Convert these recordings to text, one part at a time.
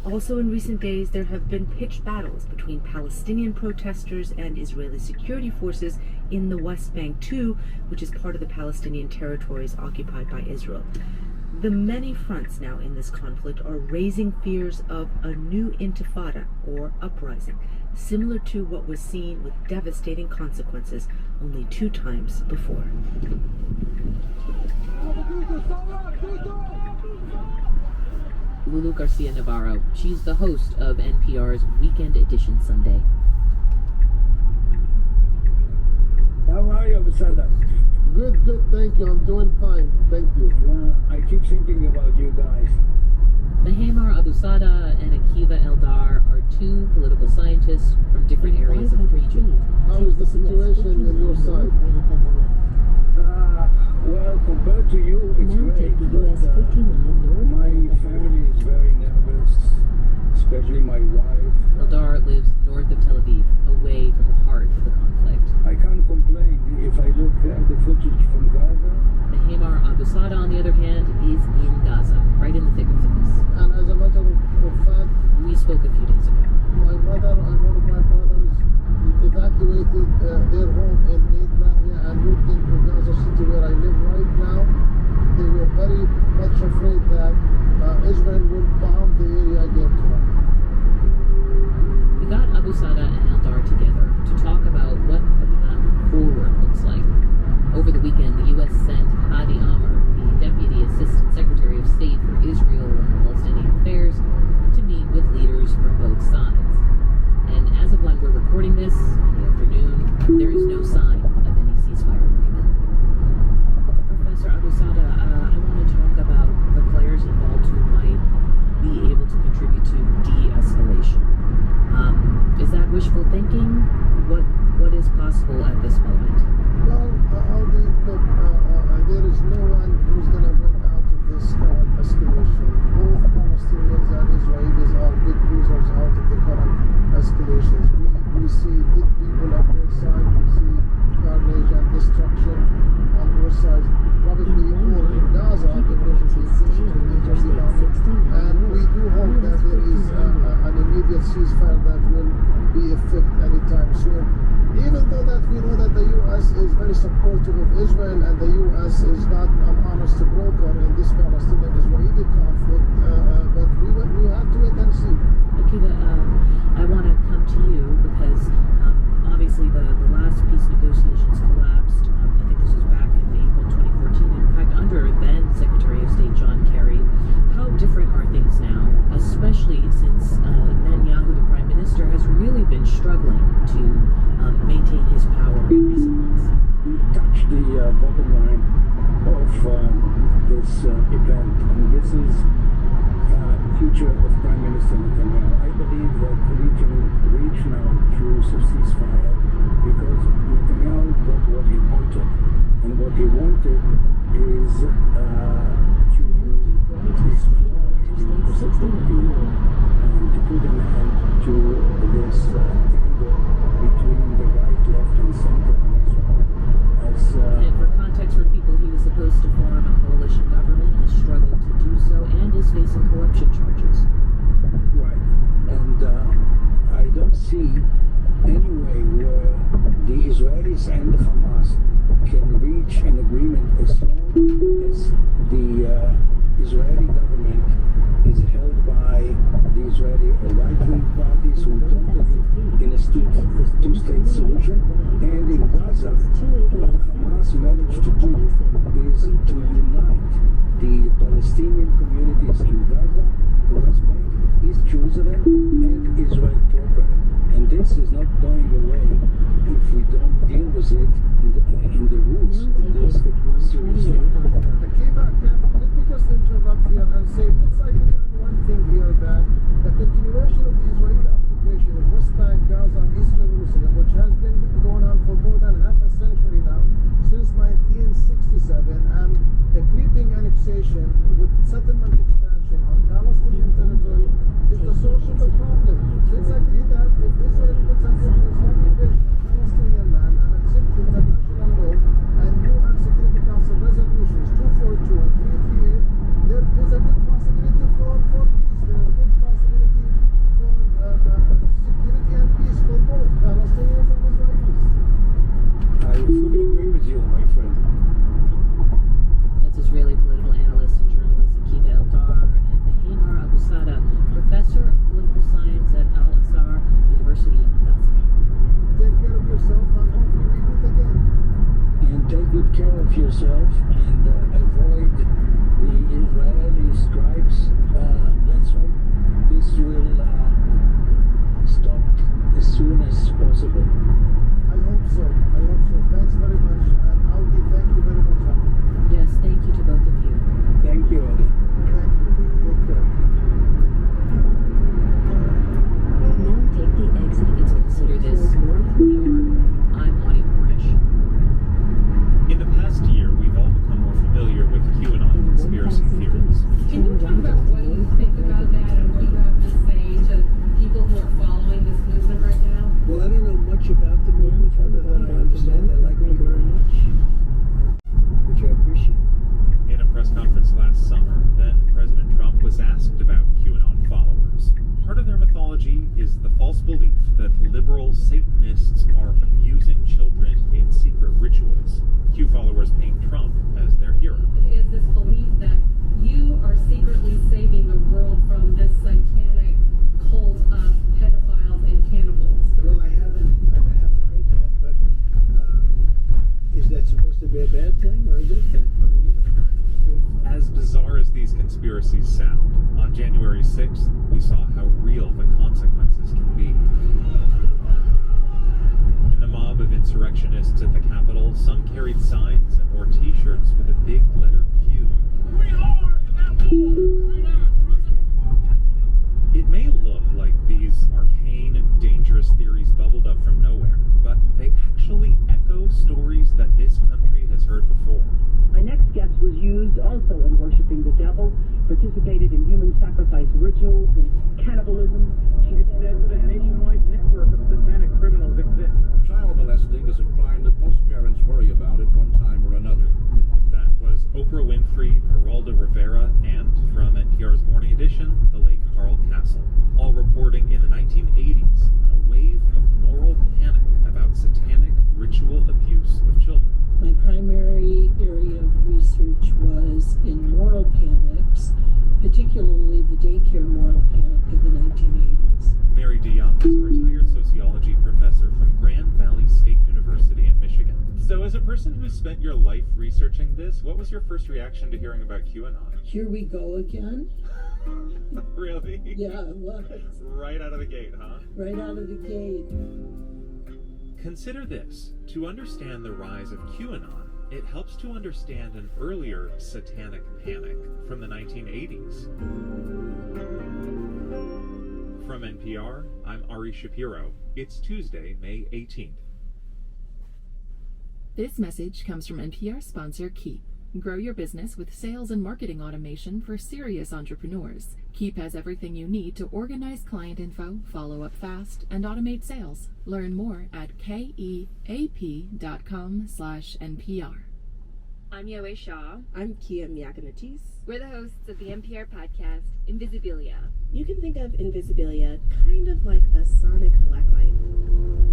Also, in recent days, there have been pitched battles between Palestinian protesters and Israeli security forces in the West Bank too, which is part of the Palestinian territories occupied by Israel. The many fronts now in this conflict are raising fears of a new intifada, or uprising, similar to what was seen with devastating consequences only 2 times before. Lulu Garcia Navarro. She's the host of NPR's Weekend Edition Sunday. How are you, Abusada? Good, thank you. I'm doing fine, thank you. I keep thinking about you guys. Mahemar Abusada and Akiva Eldar are 2 political scientists from different areas of the region. How is the situation on your side? Well, compared to you, it's great, but my family is very nervous, especially my wife. Eldar lives north of Tel Aviv, away from the heart of the conflict. I can't complain if I look at the footage from Gaza. Mahemar Abusada, on the other hand, is in Gaza, right in the thick of things. And as a matter of fact, We spoke a few days ago. my mother and one of my brothers evacuated their home in Beit Lahia and moved into Gaza City where I live right now. They were very much afraid that Israel would bomb the area again tomorrow. We got Abusada and Eldar together to talk about what the path forward looks like. Over the weekend, the U.S. sent Hadi Amr, the Deputy Assistant Secretary of State for Israel and Palestinian Affairs, to meet with leaders from both sides. And as of when we're recording this, in the afternoon, there is no sign of any ceasefire agreement. Professor Abusada, I want to talk about the players involved who might be able to contribute to de-escalation. Is that wishful thinking? What is possible at this moment? Well, look, there is no one who's going to win out of this current escalation. Both Palestinians and Israelis are big losers out of the current escalations. We see dead people on both sides. We see carnage and destruction on both sides. Probably more in Gaza because of the intentions of the Israeli army. And we do hope that there is an immediate ceasefire that will be effect anytime soon. Even though that we know that the U.S. is very supportive of Israel and the U.S. is not an honest broker in this Palestinian-Israeli conflict, but we have to wait and see. Akiva, I want to come to you because obviously the last peace negotiations collapsed. I think this was back in April 2014. In fact, under then Secretary of State John Kerry. How different are things now, especially since Netanyahu, the Prime Minister, has really been struggling to maintain his power in recent months? You touched the bottom line of this event, and this is future of Prime Minister Netanyahu. I believe that we can reach now through ceasefire because Netanyahu got what he wanted, and what he wanted is to and to put an end to this tangle between the right, left, and center in Israel. And for context, for people, he was supposed to form a coalition government, has struggled to do so, and is facing corruption charges. Right. And I don't see any way where the Israelis and the Hamas can reach an agreement as long as the Israeli government is held by the Israeli right-wing parties who don't believe in a two-state solution. And in Gaza, what Hamas managed to do is to unite the Palestinian communities in Gaza, West Bank, East Jerusalem, and Israel proper. And this is not going away if we don't deal with it in the roots of this seriously. Akiva, let me just interrupt here and say, let's agree on one thing here, that the continuation of the Israeli occupation of West Bank, Gaza, and East Jerusalem, which has been going on for more than half a century now, since 1967, and a creeping annexation with settlement expansion on Palestinian territory is the source of the problem. Let's agree that if Israel puts an end to its occupation of Palestinian land and accepts international law and UN Security Council resolutions 242 and 338, there is a good possibility for peace. There is a good possibility fully agree with you, my friend. That's Israeli political analyst and journalist Akiva Eldar and Mehanar Abusada, professor of political science at Al-Azhar University in Gaza. Take care of yourself and hopefully we meet again. And take good care of yourself and avoid the Israeli strikes. Let's hope this will stop as soon as possible. I hope so. Thanks very much. And Audi, thank you very much. Yes, thank you to both of you. Thank you, Eddie. Thank you. Take care. Now take the exit Let's consider this North New York. I'm Audie Cornish. In the past year, we've all become more familiar with QAnon conspiracy theories. Can you talk about what you think about that and what you have to say to people who are following this movement right now? Well, I don't know much about the movement other than I understand they like me very much, which I appreciate. In a press conference last summer, then President Trump was asked about QAnon followers. Part of their mythology is the false belief that liberal Satanists are abusing children in secret rituals. Q followers paint Trump as their hero. Is this belief that you are secretly saving the world from this satanic cult of pedophiles and cannibals? Well, I haven't heard that, but is that supposed to be a bad thing, or is it? As bizarre as these conspiracies sound, on January 6th, we saw how real the consequences can be. In the mob of insurrectionists at the Capitol, some carried signs and wore t-shirts with a big letter Q. It may look like these arcane and dangerous theories bubbled up from nowhere, but they actually echo stories that this country has heard before. My next guest was used also in worshiping the devil, participated in human sacrifice rituals and cannibalism. She said that a nationwide network of satanic criminals exists. Child molesting is a crime that most parents worry about at one time or another. That was Oprah Winfrey, Geraldo Rivera, and from NPR's Morning Edition, the late Carl Castle, all reporting in the 1980s on a wave of moral panic about satanic ritual abuse of children. My primary area of research was in moral panics, particularly the daycare moral panic of the 1980s. Mary DeYoung is a retired sociology professor from Grand Valley State University in Michigan. So as a person who spent your life researching this, what was your first reaction to hearing about QAnon? Here we go again. Really? Yeah, it was. Right out of the gate, huh? Right out of the gate. Consider this. To understand the rise of QAnon, it helps to understand an earlier satanic panic from the 1980s. From NPR, I'm Ari Shapiro. It's Tuesday, May 18th. This message comes from NPR sponsor Keep. Grow your business with sales and marketing automation for serious entrepreneurs. Keep has everything you need to organize client info, follow up fast, and automate sales. Learn more at keap.com/NPR. I'm Yowei Shaw. I'm Kia Miakanatis. We're the hosts of the NPR podcast, Invisibilia. You can think of Invisibilia kind of like a sonic blacklight.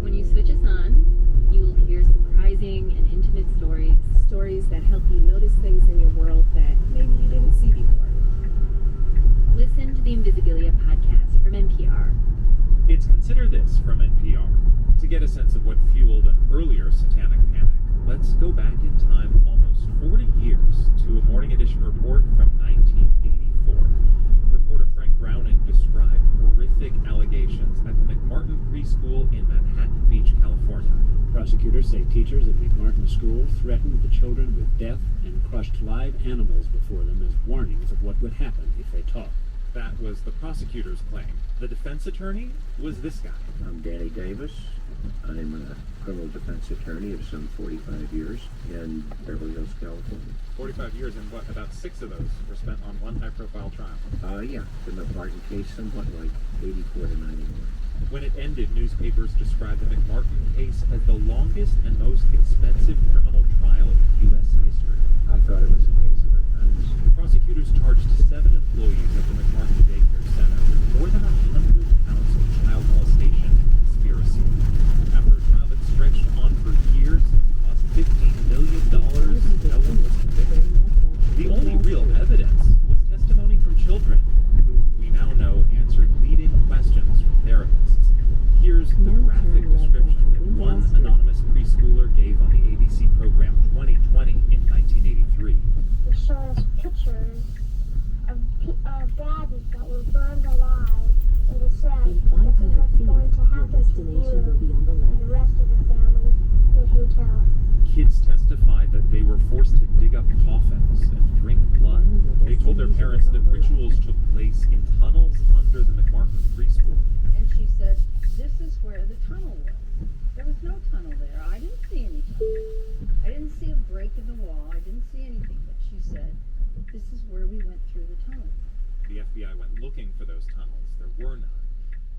When you switch us on, you will hear surprising and intimate stories. Stories that help you notice things in your world that maybe you didn't see before. Listen to the Invisibilia podcast from NPR. It's Consider This from NPR. To get a sense of what fueled an earlier satanic panic, let's go back in time almost 40 years to a Morning Edition report from 1984. Reporter Frank Browning described horrific allegations at the McMartin Preschool in Manhattan Beach, California. Prosecutors say teachers at McMartin School threatened the children with death and crushed live animals before them as warnings of what would happen if they talked. That was the prosecutor's claim. The defense attorney was this guy. I'm Danny Davis. I'm a criminal defense attorney of some 45 years in Beverly Hills, California. 45 years, and what, about 6 of those were spent on one high-profile trial? Yeah, the McMartin case, somewhat like 84 to 91. When it ended, newspapers described the McMartin case as the longest and most expensive criminal trial in U.S. history. I thought it was a case of our times. Prosecutors charged 7 employees at the McMartin Daycare Center with more than 100 counts of child molestation and conspiracy. After a trial that stretched on for years and cost parents that rituals took place in tunnels under the McMartin preschool. And she said, this is where the tunnel was. There was no tunnel there. I didn't see any tunnel. I didn't see a break in the wall. I didn't see anything. But she said, this is where we went through the tunnel. The FBI went looking for those tunnels. There were none.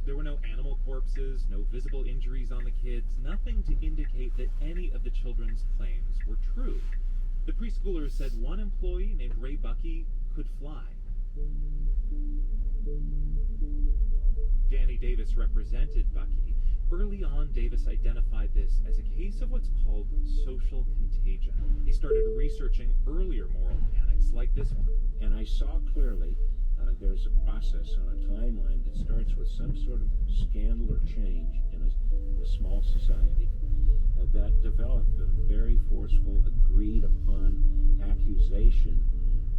There were no animal corpses, no visible injuries on the kids, nothing to indicate that any of the children's claims were true. The preschoolers said one employee named Ray Bucky could fly. Danny Davis represented Bucky. Early on, Davis identified this as a case of what's called social contagion. He started researching earlier moral panics like this one. And I saw clearly there's a process on a timeline that starts with some sort of scandal or change in a small society that developed a very forceful, agreed upon accusation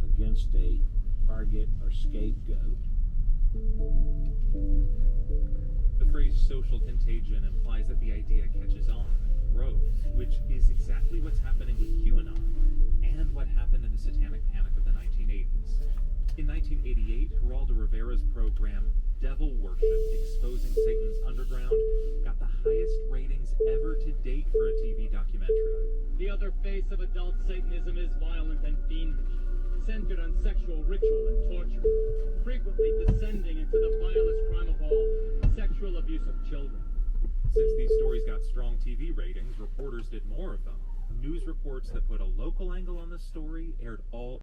against a target or scapegoat. The phrase social contagion implies that the idea catches on and grows, which is exactly what's happening with QAnon and what happened in the satanic panic of the 1980s. In 1988, Geraldo Rivera's program, Devil Worship, Exposing Satan's Underground, got the highest ratings ever to date for a TV documentary. The other face of adult Satanism is violent and fiendish, centered on sexual ritual and torture, frequently descending into the vilest crime of all, sexual abuse of children. Since these stories got strong TV ratings, reporters did more of them. News reports that put a local angle on the story aired all